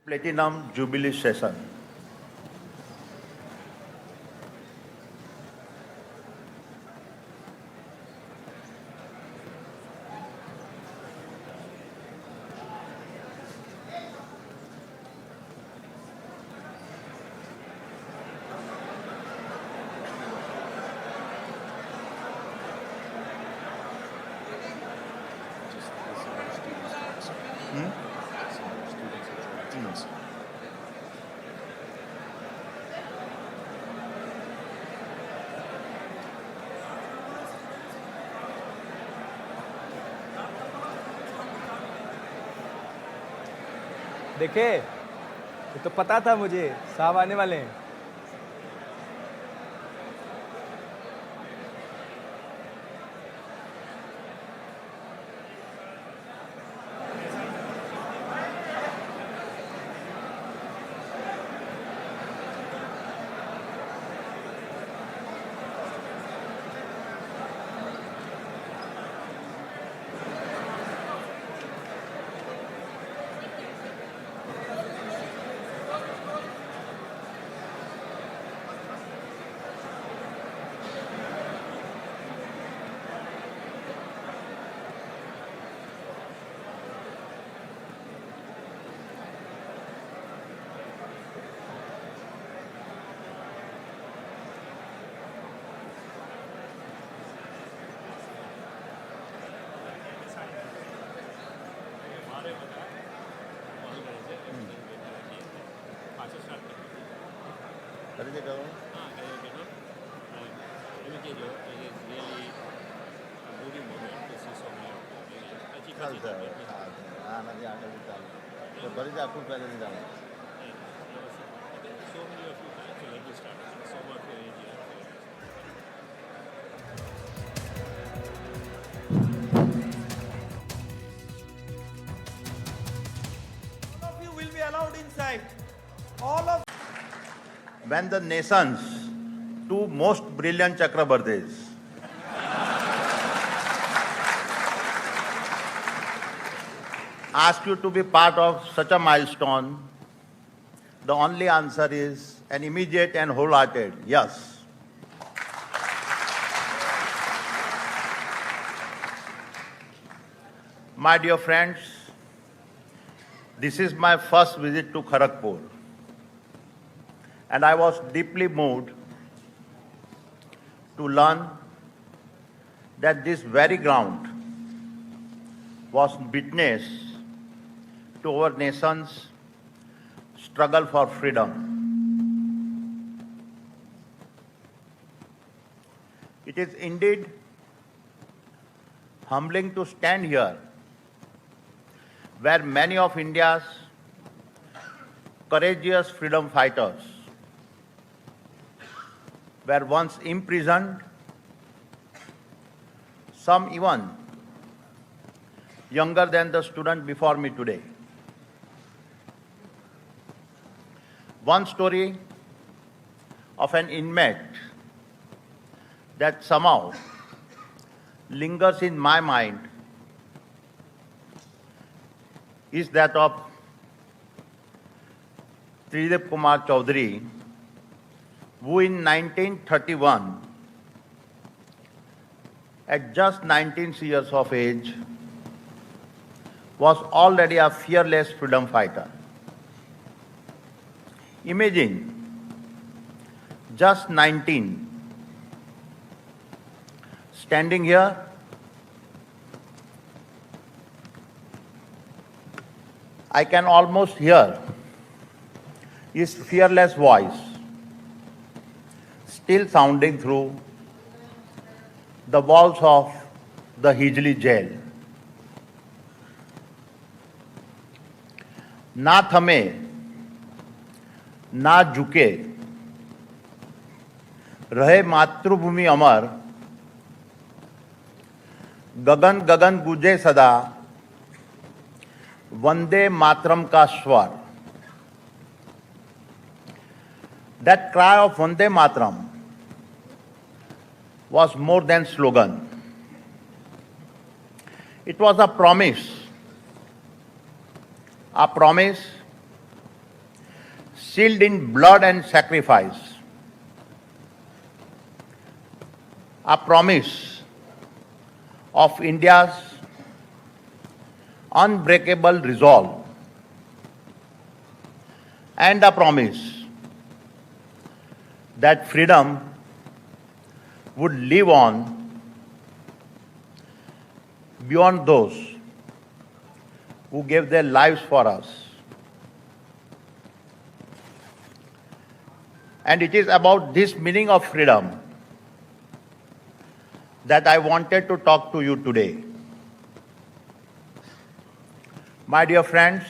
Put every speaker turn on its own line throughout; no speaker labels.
Platinum Jubilee Session.
देखे, ये तो पता था मुझे, साहब आने वाले हैं। When the nation's two most brilliant Chakrabartis ask you to be part of such a milestone, the only answer is an immediate and wholehearted yes. My dear friends, this is my first visit to Kharagpur, and I was deeply moved to learn that this very ground was witness to our nation's struggle for freedom. It is indeed humbling to stand here where many of India's courageous freedom fighters were once imprisoned, some even younger than the student before me today. One story of an inmate that somehow lingers in my mind is that of Tridip Kumar Chaudhary, who in 1931, at just 19 years of age, was already a fearless freedom fighter. Imagine, just 19, standing here, I can almost hear his fearless voice still sounding through the walls of the Hijli jail. ना थमे, ना झुके, रहे मातृभूमि अमर, गगन गगन गुजे सदा, वंदे मातरम का स्वर. That cry of Vande Mataram was more than slogan. It was a promise sealed in blood and sacrifice, a promise of India's unbreakable resolve, and a promise that freedom would live on beyond those who gave their lives for us. And it is about this meaning of freedom that I wanted to talk to you today. My dear friends,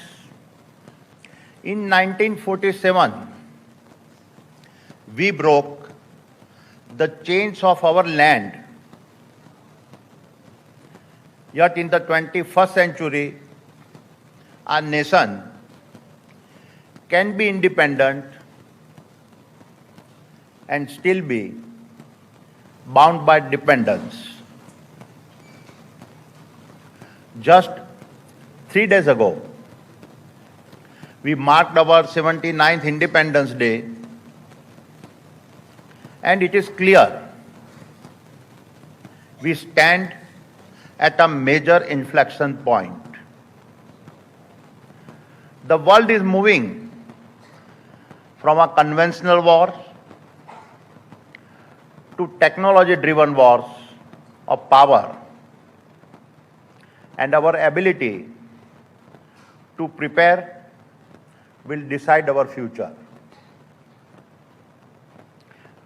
in 1947, we broke the chains of our land. Yet in the 21st century, our nation can be independent and still be bound by dependence. Just 3 days ago, we marked our 79th Independence Day, and it is clear we stand at a major inflection point. The world is moving from a conventional war to technology-driven wars of power, and our ability to prepare will decide our future.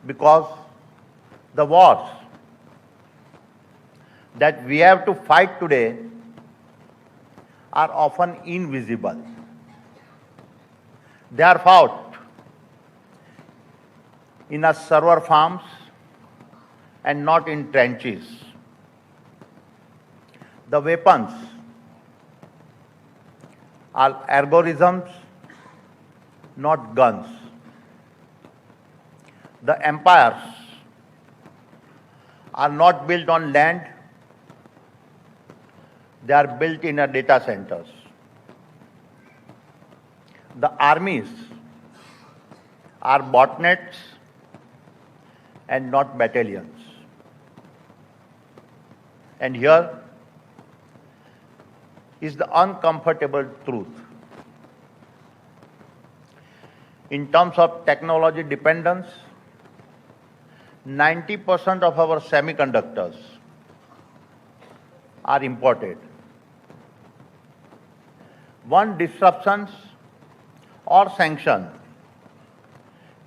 Because the wars that we have to fight today are often invisible. They are fought in our server farms and not in trenches. The weapons are algorithms, not guns. The empires are not built on land, they are built in our data centers. The armies are botnets and not battalions. And here is the uncomfortable truth. In terms of technology dependence, 90% of our semiconductors are imported. One disruption or sanction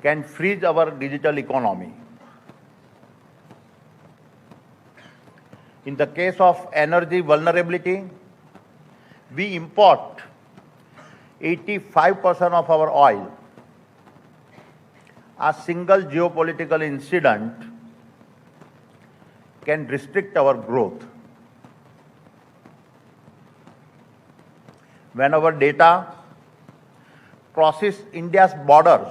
can freeze our digital economy. In the case of energy vulnerability, we import 85% of our oil. A single geopolitical incident can restrict our growth. When our data crosses India's borders,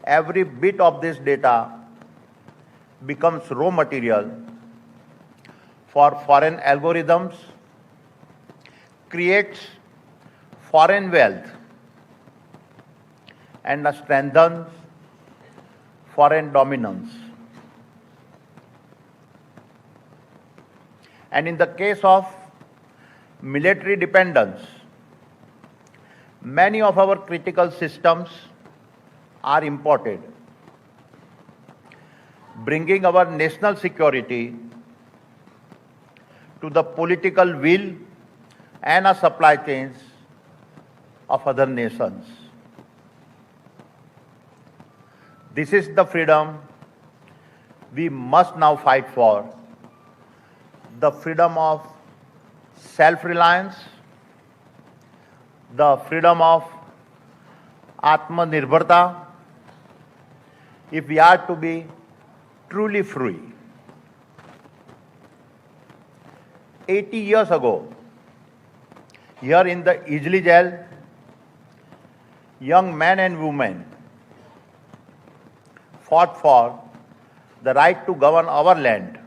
every bit of this data becomes raw material for foreign algorithms, creates foreign wealth, and strengthens foreign dominance. And in the case of military dependence, many of our critical systems are imported, bringing our national security to the political will and our supply chains of other nations. This is the freedom we must now fight for, the freedom of self-reliance, the freedom of Atmanirbharta, if we are to be truly free. 80 years ago, here in the Ijli jail, young men and women fought for the right to govern our land.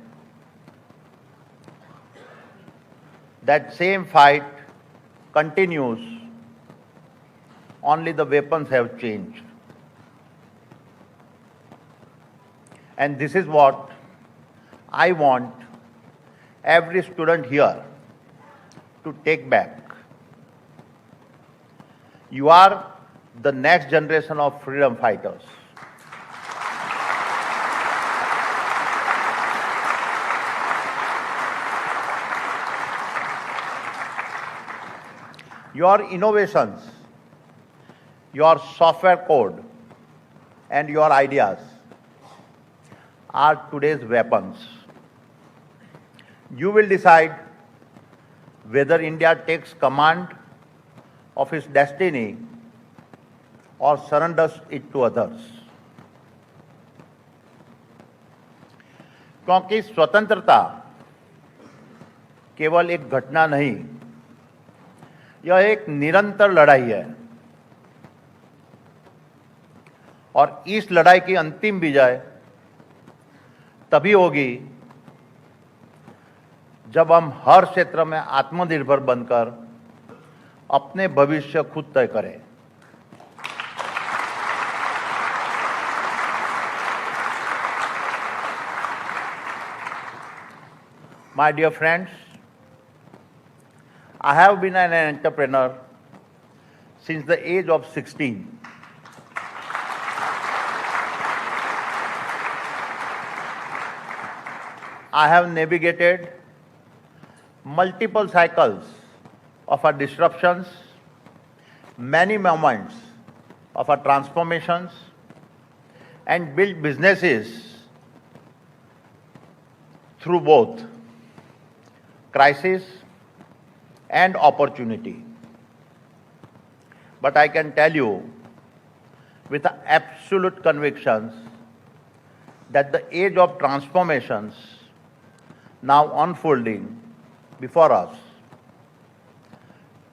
That same fight continues only the weapons have changed. And this is what I want every student here to take back. You are the next generation of freedom fighters. Your innovations, your software code, and your ideas are today's weapons. You will decide whether India takes command of its destiny or surrenders it to others. क्योंकि स्वतंत्रता केवल एक घटना नहीं, यह एक निरंतर लड़ाई है और इस लड़ाई की अंतिम विजय तभी होगी जब हम हर क्षेत्र में आत्मनिर्भर बनकर अपने भविष्य खुद तय करें। My dear friends, I have been an entrepreneur since the age of 16. I have navigated multiple cycles of our disruptions, many moments of our transformations, and built businesses through both crisis and opportunity. But I can tell you with absolute convictions that the age of transformations now unfolding before us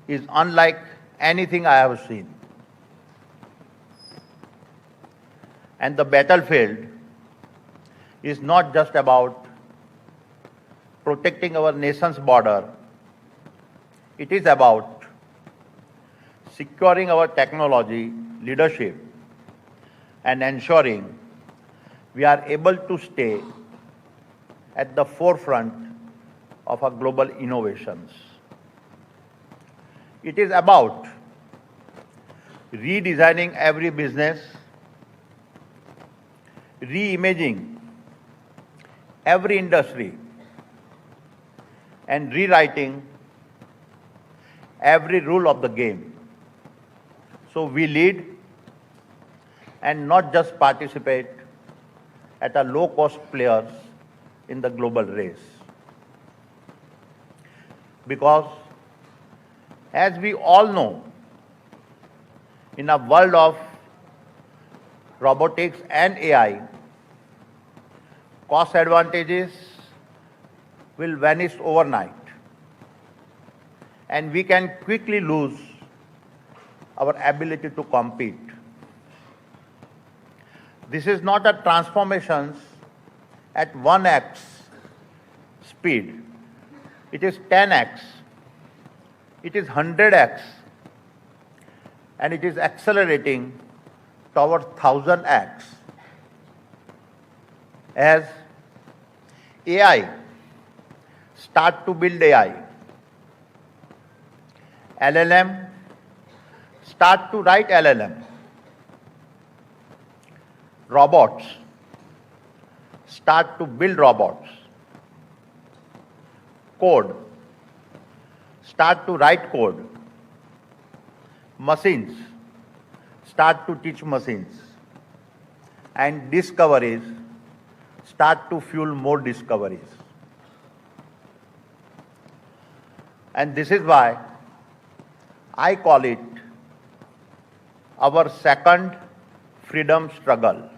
is unlike anything I have seen. And the battlefield is not just about protecting our nation's border, it is about securing our technology leadership and ensuring we are able to stay at the forefront of our global innovations. It is about redesigning every business, reimagining every industry, and rewriting every rule of the game. So we lead and not just participate at a low-cost players in the global race. Because as we all know, in a world of robotics and AI, cost advantages will vanish overnight, and we can quickly lose our ability to compete. This is not a transformation at 1x speed. It is 10x. It is 100x. And it is accelerating towards 1000x. As AI start to build AI, LLM start to write LLM, robots start to build robots, code start to write code, machines start to teach machines, and discoveries start to fuel more discoveries. And this is why I call it our second freedom struggle.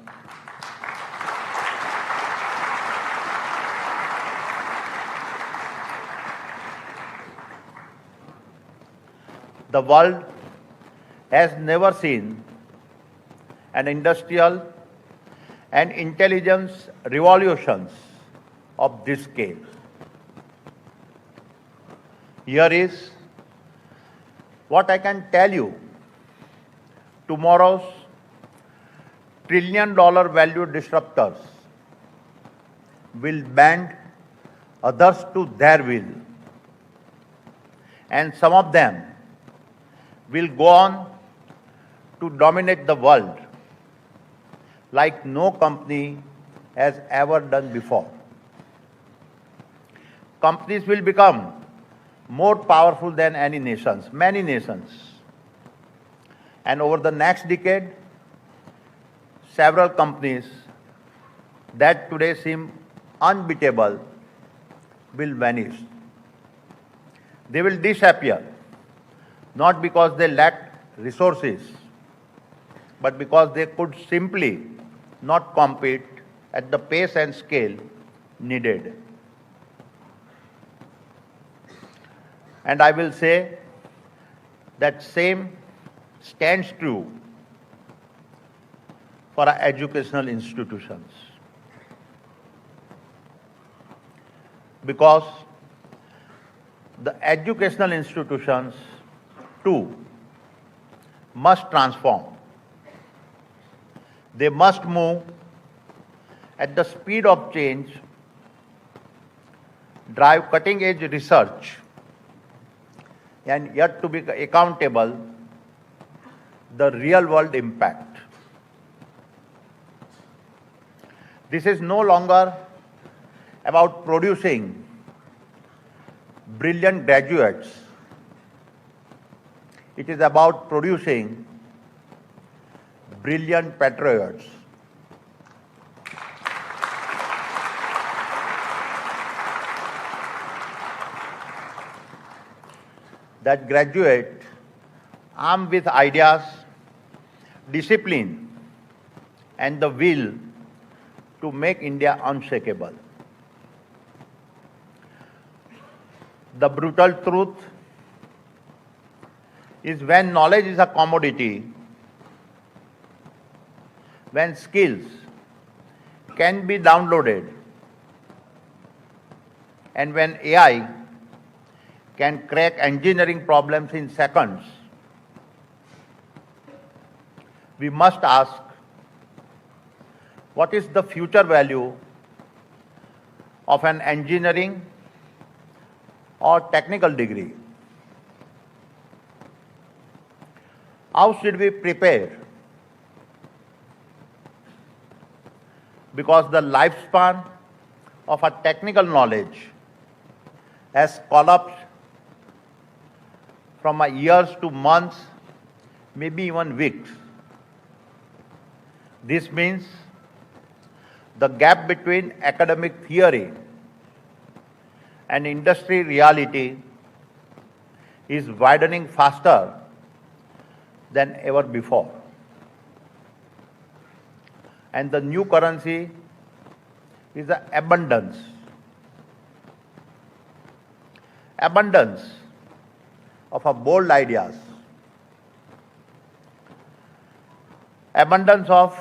The world has never seen an industrial and intelligence revolutions of this scale. Here is what I can tell you tomorrow's trillion-dollar value disruptors will bend others to their will, and some of them will go on to dominate the world like no company has ever done before. Companies will become more powerful than many nations. And over the next decade, several companies that today seem unbeatable will vanish. They will disappear, not because they lacked resources, but because they could simply not compete at the pace and scale needed. And I will say that same stands true for our educational institutions. Because the educational institutions too must transform. They must move at the speed of change, drive cutting-edge research, and yet to be accountable the real-world impact. This is no longer about producing brilliant graduates. It is about producing brilliant patriots. That graduate armed with ideas, discipline, and the will to make India unshakable. The brutal truth is when knowledge is a commodity, when skills can be downloaded, and when AI can crack engineering problems in seconds, we must ask, what is the future value of an engineering or technical degree? How should we prepare? Because the lifespan of a technical knowledge has collapsed from years to months, maybe even weeks. This means the gap between academic theory and industry reality is widening faster than ever before. And the new currency is the abundance. Abundance of bold ideas. Abundance of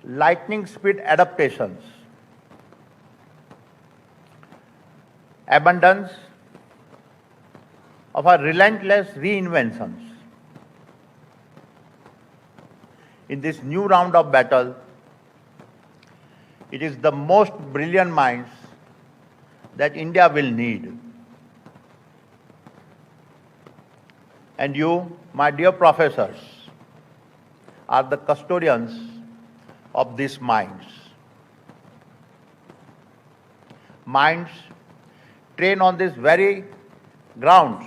lightning speed adaptations. Abundance of relentless reinventions. In this new round of battle, it is the most brilliant minds that India will need. And you, my dear professors, are the custodians of these minds. Minds trained on these very grounds,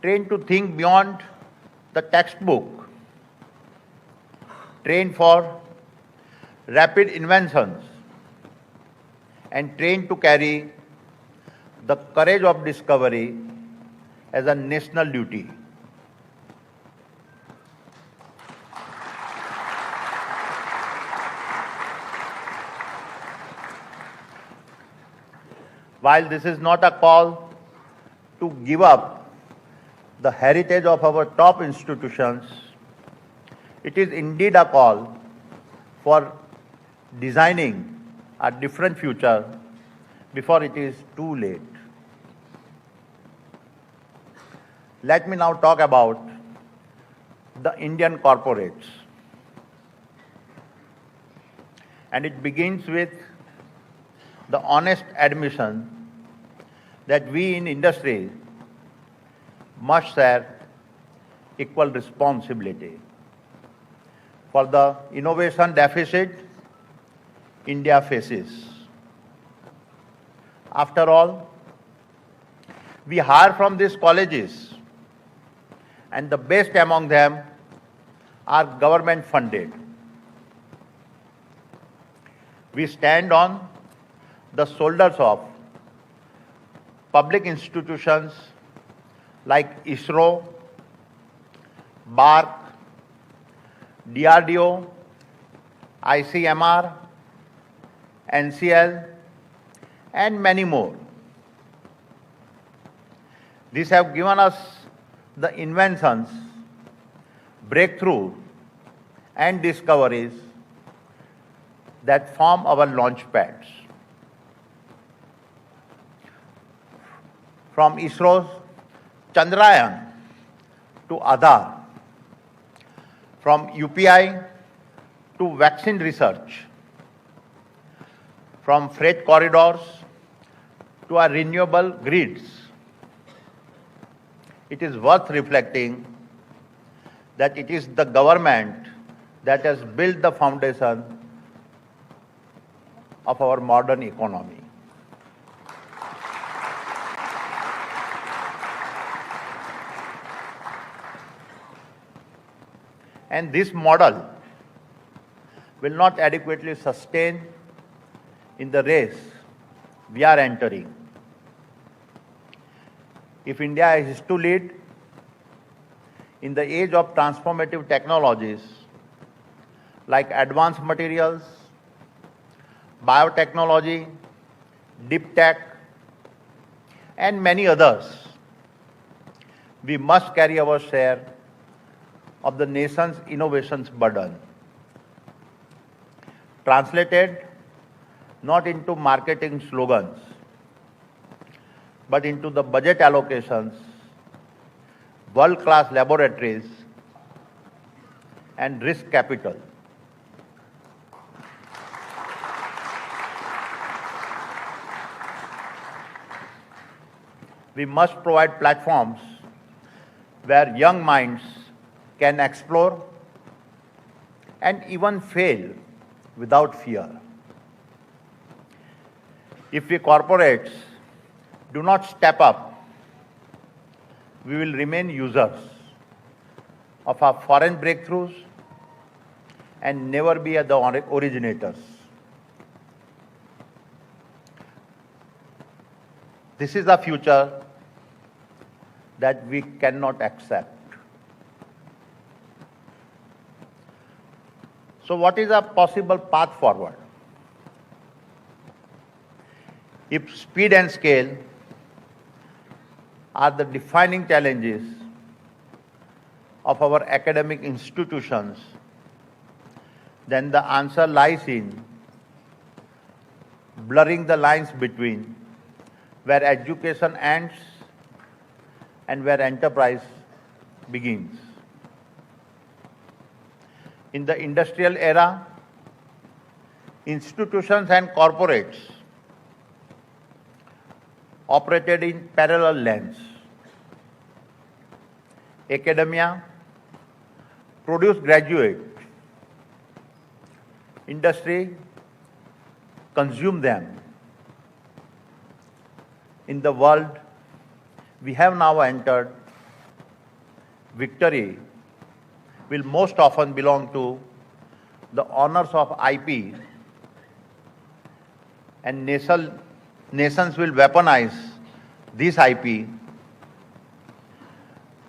trained to think beyond the textbook, trained for rapid inventions, and trained to carry the courage of discovery as a national duty. While this is not a call to give up the heritage of our top institutions, it is indeed a call for designing a different future before it is too late. Let me now talk about the Indian corporates. And it begins with the honest admission that we in industry must share equal responsibility for the innovation deficit India faces. After all, we hire from these colleges, and the best among them are government funded. We stand on the shoulders of public institutions like ISRO, BARC, DRDO, ICMR, NCL, and many more. These have given us the inventions, breakthrough, and discoveries that form our launch pads. From ISRO's Chandrayaan to Aadhaar, from UPI to vaccine research, from freight corridors to our renewable grids, it is worth reflecting that it is the government that has built the foundation of our modern economy. And this model will not adequately sustain in the race we are entering. If India is to lead in the age of transformative technologies like advanced materials, biotechnology, deep tech, and many others, we must carry our share of the nation's innovations burden. Translated not into marketing slogans, but into the budget allocations, world-class laboratories, and risk capital. We must provide platforms where young minds can explore and even fail without fear. If we corporates do not step up, we will remain users of our foreign breakthroughs and never be the originators. This is a future that we cannot accept. So what is a possible path forward? If speed and scale are the defining challenges of our academic institutions, then the answer lies in blurring the lines between where education ends and where enterprise begins. In the industrial era, institutions and corporates operated in parallel lanes. Academia produced graduates, industry consumed them. In the world we have now entered, victory will most often belong to the owners of IP, and nations will weaponize this IP.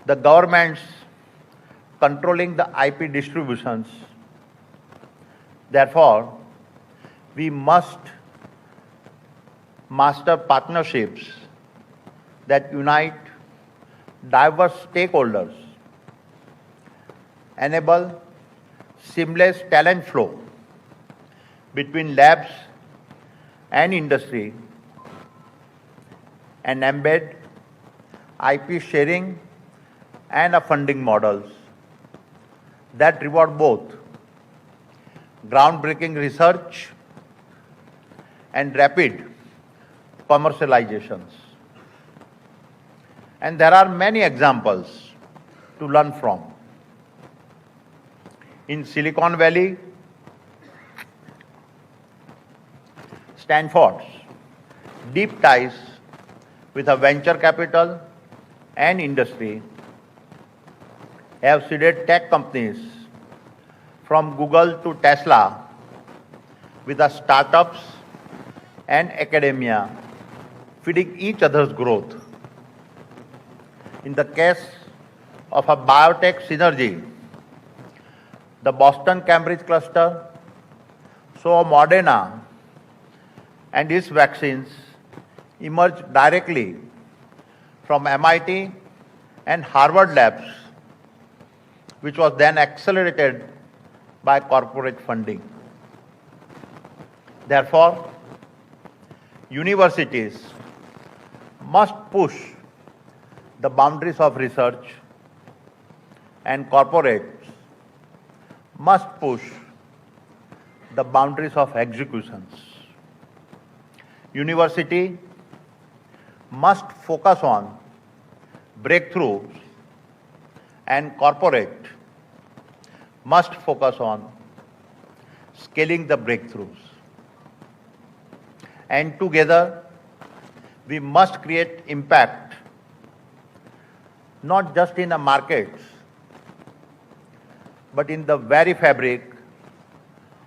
The governments controlling the IP distributions. Therefore, we must master partnerships that unite diverse stakeholders, enable seamless talent flow between labs and industry, and embed IP sharing and funding models that reward both groundbreaking research and rapid commercializations. And there are many examples to learn from. In Silicon Valley, Stanford's deep ties with a venture capital and industry have seeded tech companies from Google to Tesla with the startups and academia feeding each other's growth. In the case of a biotech synergy, the Boston-Cambridge cluster saw Moderna and its vaccines emerge directly from MIT and Harvard labs, which was then accelerated by corporate funding. Therefore, universities must push the boundaries of research and corporates must push the boundaries of executions. University must focus on breakthroughs and corporate must focus on scaling the breakthroughs. And together, we must create impact, not just in the markets, but in the very fabric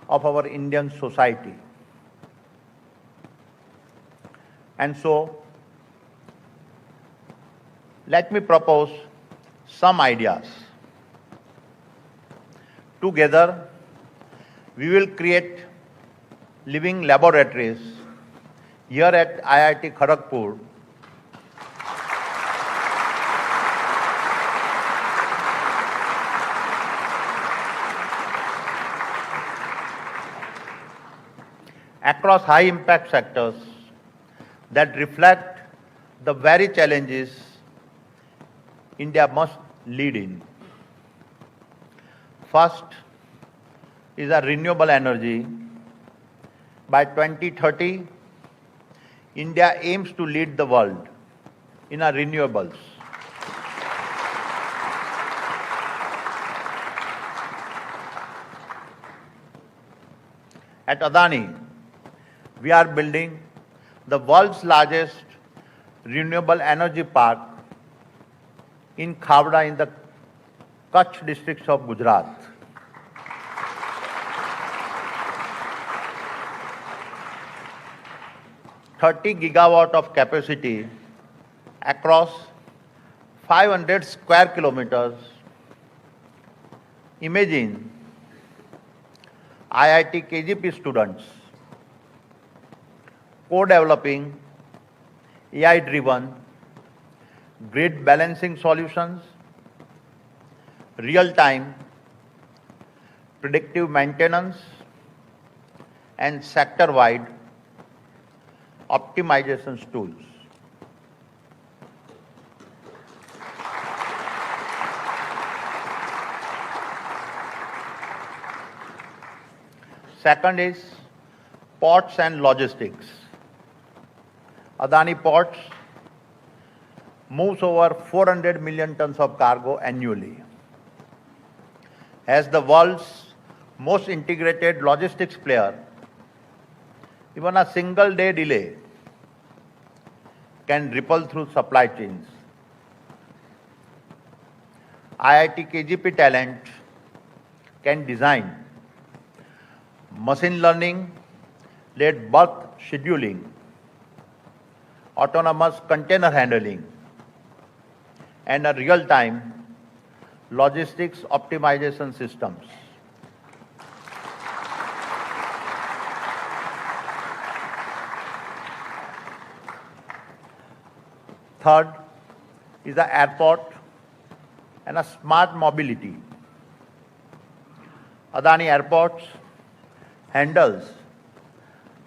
of our Indian society. And so, let me propose some ideas. Together, we will create living laboratories here at IIT Kharagpur across high impact sectors that reflect the very challenges India must lead in. First is a renewable energy. By 2030, India aims to lead the world in our renewables. At Adani, we are building the world's largest renewable energy park in Khavda in the Kutch district of Gujarat. $30 gigawatt of capacity across 500 square kilometers. Imagine IIT KGP students co-developing AI-driven grid balancing solutions, real-time predictive maintenance, and sector-wide optimization tools. Second is ports and logistics. Adani Ports moves over 400 million tons of cargo annually. As the world's most integrated logistics player, even a single day delay can ripple through supply chains. IIT KGP talent can design machine learning-led berth scheduling, autonomous container handling, and a real-time logistics optimization systems. Third is the airport and a smart mobility. Adani Airports handles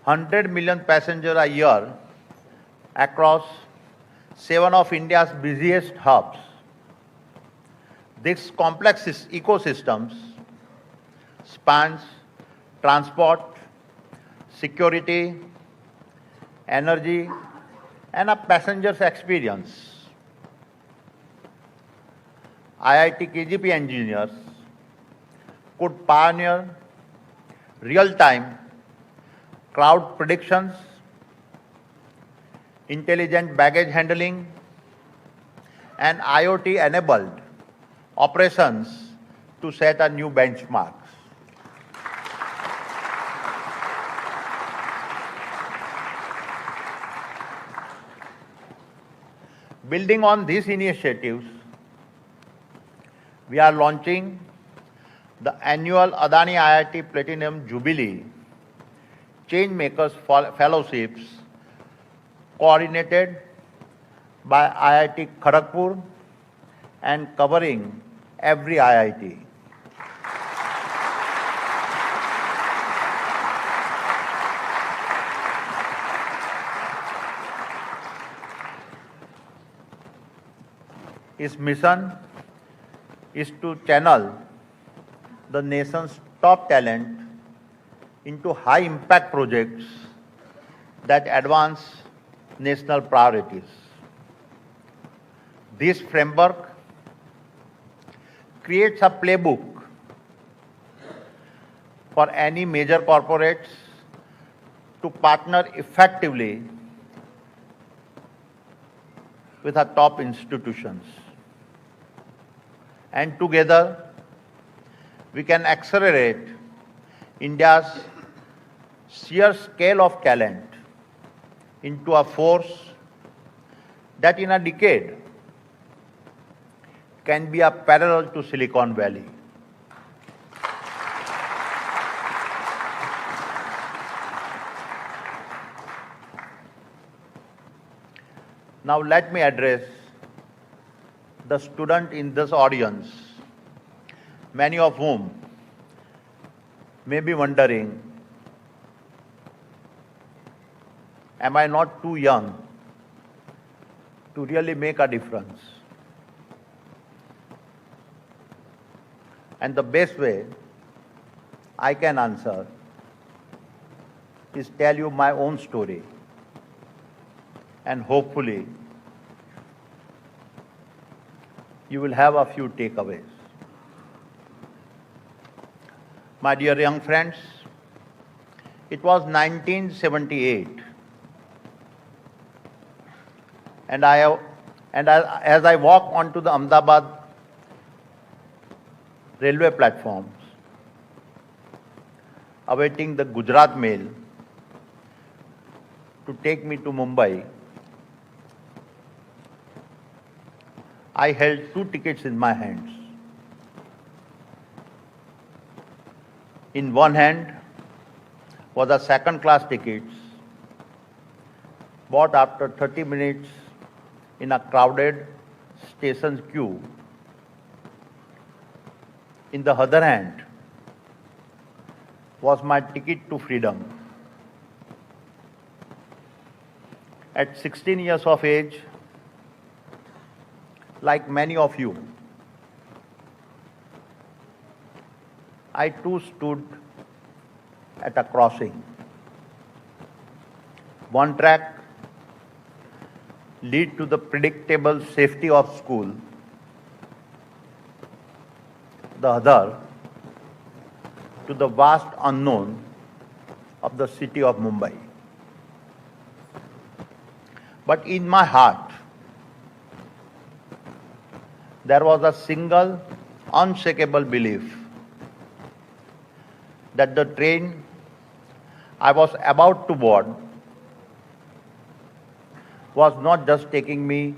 100 million passengers a year across 7 of India's busiest hubs. This complex ecosystems spans transport, security, energy, and a passenger's experience. IIT KGP engineers could pioneer real-time crowd predictions, intelligent baggage handling, and IoT-enabled operations to set a new benchmarks. Building on these initiatives, we are launching the annual Adani IIT Platinum Jubilee Changemakers Fellowships coordinated by IIT Kharagpur and covering every IIT. Its mission is to channel the nation's top talent into high-impact projects that advance national priorities. This framework creates a playbook for any major corporates to partner effectively with our top institutions. And together, we can accelerate India's sheer scale of talent into a force that in a decade can be a parallel to Silicon Valley. Now let me address the student in this audience, many of whom may be wondering, am I not too young to really make a difference? And the best way I can answer is tell you my own story, and hopefully you will have a few takeaways. My dear young friends, it was 1978, and as I walk onto the Ahmedabad railway platforms, awaiting the Gujarat mail to take me to Mumbai, I held two tickets in my hands. In one hand was a second-class tickets bought after 30 minutes in a crowded station queue. In the other hand was my ticket to freedom. At 16 years of age, like many of you, I too stood at a crossing. One track lead to the predictable safety of school. The other to the vast unknown of the city of Mumbai. But in my heart, there was a single unshakable belief that the train I was about to board was not just taking me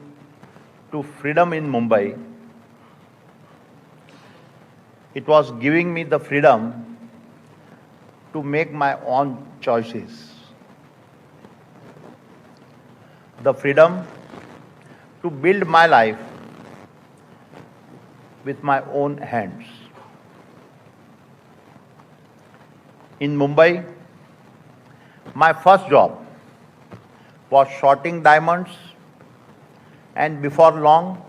to freedom in Mumbai, it was giving me the freedom to make my own choices. The freedom to build my life with my own hands. In Mumbai, my first job was sorting diamonds, and before long,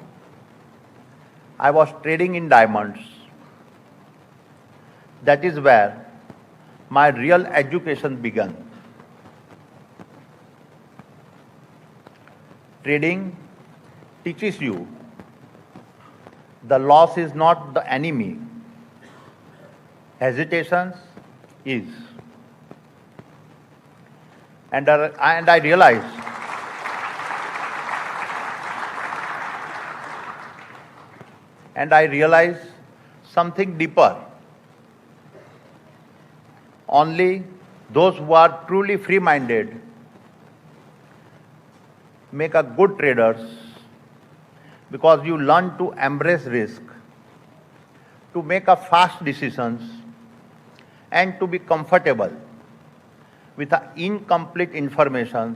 I was trading in diamonds. That is where my real education began. Trading teaches you the loss is not the enemy. Hesitations is. And I realized something deeper. Only those who are truly free-minded make a good traders, because you learn to embrace risk, to make a fast decisions, and to be comfortable with the incomplete information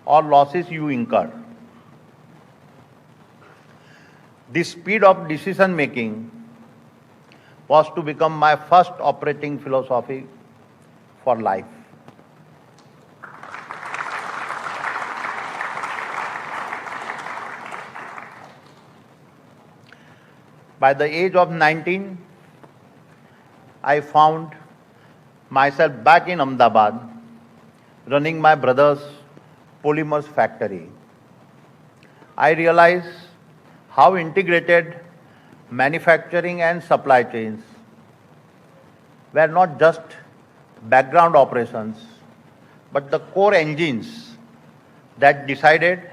or losses you incur. The speed of decision making was to become my first operating philosophy for life. By the age of 19, I found myself back in Ahmedabad running my brother's polymers factory. I realized how integrated manufacturing and supply chains were not just background operations, but the core engines that decided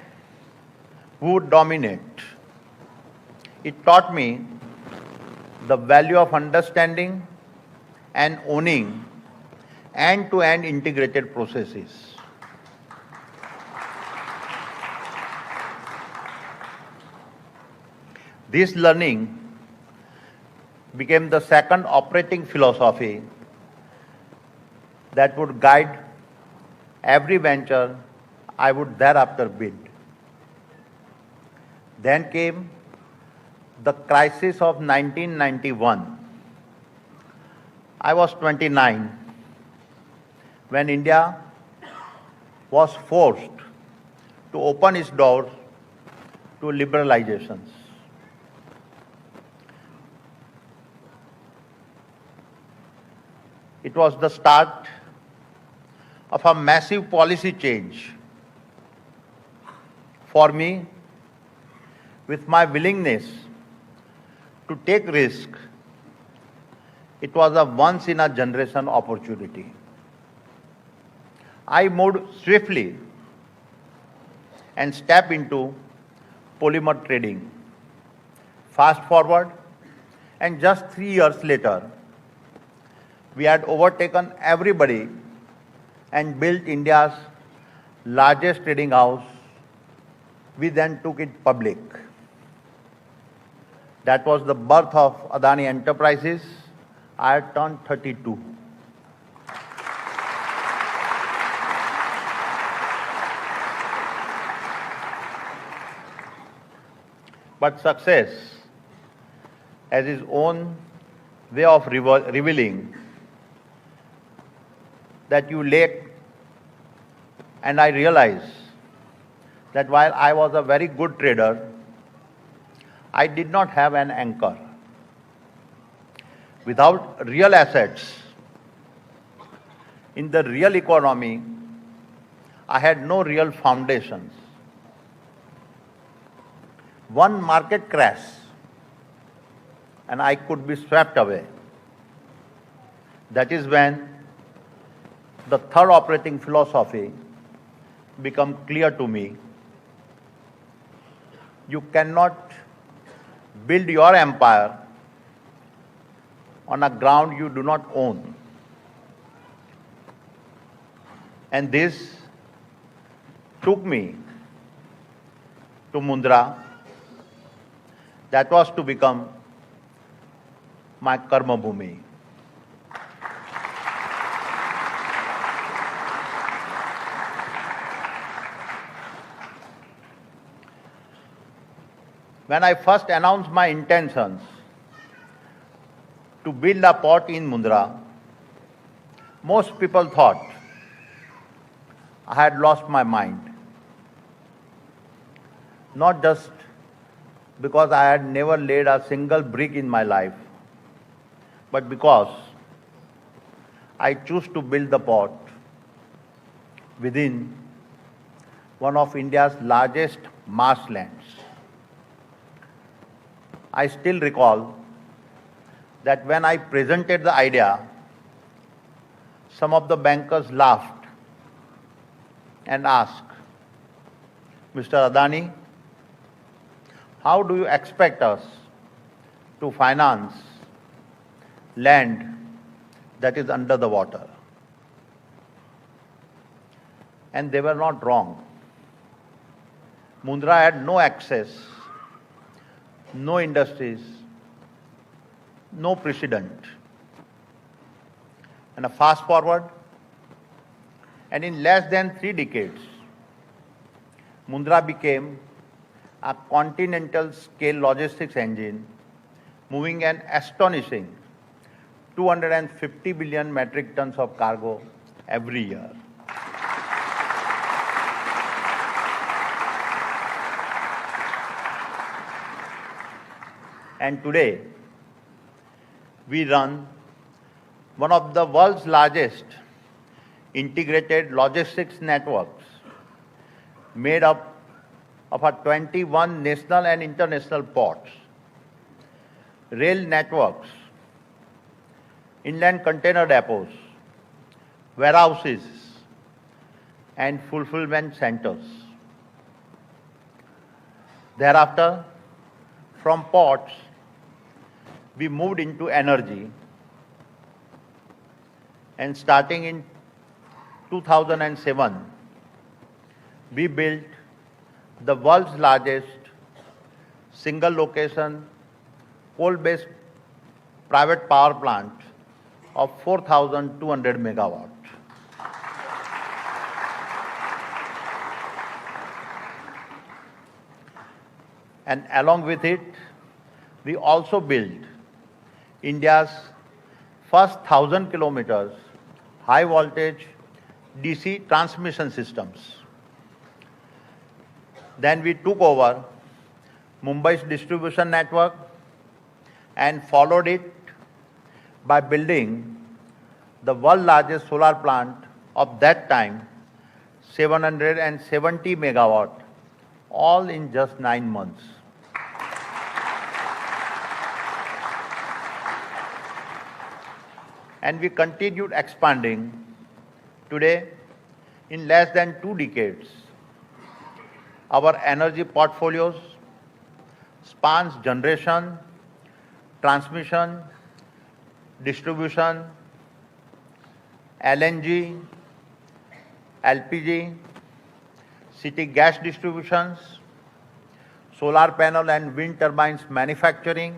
who would dominate. It taught me the value of understanding and owning end-to-end integrated processes. This learning became the second operating philosophy that would guide every venture I would thereafter build. Then came the crisis of 1991. I was 29 when India was forced to open its doors to liberalizations. It was the start of a massive policy change. For me, with my willingness to take risk, it was a once-in-a-generation opportunity. I moved swiftly and stepped into polymer trading. Fast forward, and just 3 years later, we had overtaken everybody and built India's largest trading house. We then took it public. That was the birth of Adani Enterprises. I had turned 32. But success has its own way of revealing that you lack, and I realized that while I was a very good trader, I did not have an anchor. Without real assets in the real economy, I had no real foundations. One market crash and I could be swept away. That is when the third operating philosophy became clear to me. You cannot build your empire on a ground you do not own. And this took me to Mundra. That was to become my karma bhumi. When I first announced my intentions to build a port in Mundra, most people thought I had lost my mind. Not just because I had never laid a single brick in my life, but because I choose to build the port within one of India's largest marshlands. I still recall that when I presented the idea, some of the bankers laughed and asked, Mr. Adani, how do you expect us to finance land that is under the water? And they were not wrong. Mundra had no access, no industries, no precedent. And a fast forward, and in less than 3 decades, Mundra became a continental scale logistics engine, moving an astonishing 250 billion metric tons of cargo every year. And today, we run one of the world's largest integrated logistics networks, made up of our 21 national and international ports, rail networks, inland container depots, warehouses, and fulfillment centers. Thereafter, from ports, we moved into energy, and starting in 2007, we built the world's largest single location coal-based private power plant of 4,200 megawatts. And along with it, we also built India's first 1,000 kilometers high voltage DC transmission systems. Then we took over Mumbai's distribution network and followed it by building the world's largest solar plant of that time, 770 megawatt, all in just 9 months. And we continued expanding. Today, in less than 2 decades, our energy portfolios spans generation, transmission, distribution, LNG, LPG, city gas distributions, solar panel and wind turbines manufacturing,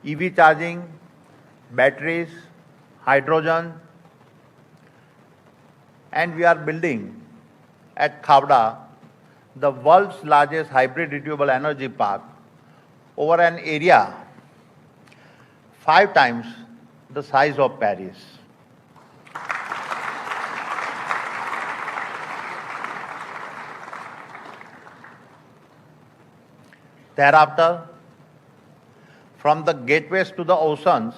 EV charging, batteries, hydrogen, and we are building at Khavda the world's largest hybrid renewable energy park over an area 5 times the size of Paris. Thereafter, from the gateways to the oceans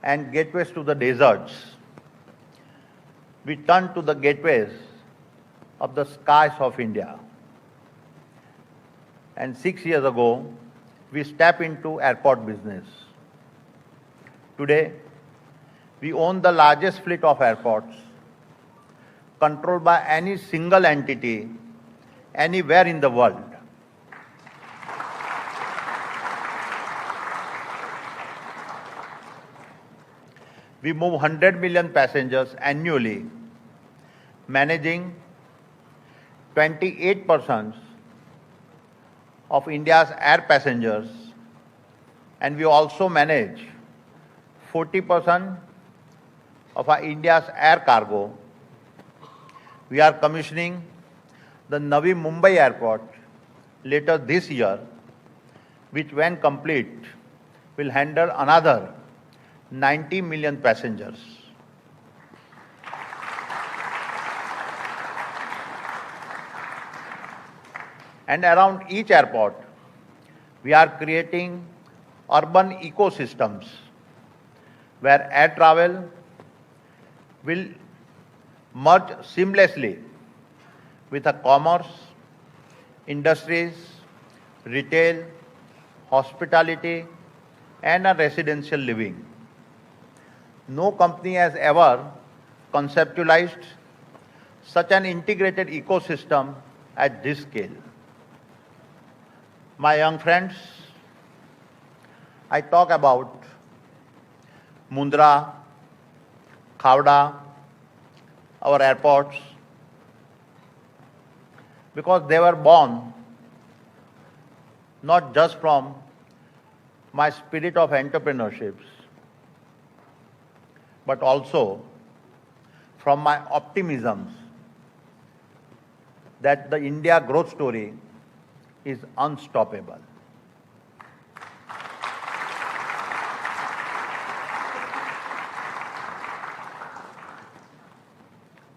and gateways to the deserts, we turn to the gateways of the skies of India. And 6 years ago, we stepped into airport business. Today, we own the largest fleet of airports, controlled by any single entity anywhere in the world. We move 100 million passengers annually, managing 28% of India's air passengers, and we also manage 40% of our India's air cargo. We are commissioning the Navi Mumbai airport later this year, which when complete will handle another 90 million passengers. And around each airport, we are creating urban ecosystems where air travel will merge seamlessly with a commerce, industries, retail, hospitality, and a residential living. No company has ever conceptualized such an integrated ecosystem at this scale. My young friends, I talk about Mundra, Khavda, our airports, because they were born not just from my spirit of entrepreneurship, but also from my optimism that the India growth story is unstoppable.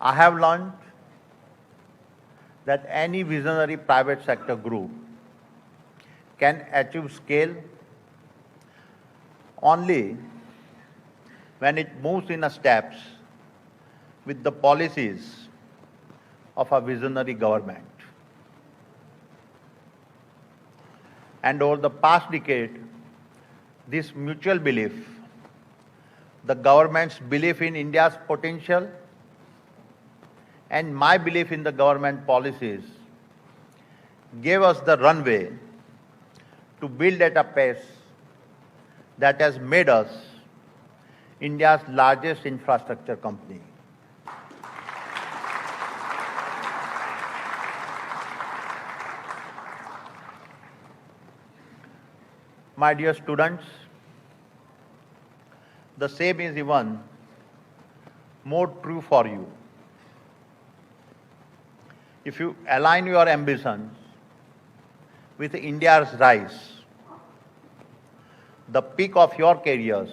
I have learned that any visionary private sector group can achieve scale only when it moves in a steps with the policies of a visionary government. And over the past decade, this mutual belief, the government's belief in India's potential and my belief in the government policies, gave us the runway to build at a pace that has made us India's largest infrastructure company. My dear students, the same is even more true for you. If you align your ambitions with India's rise, the peak of your careers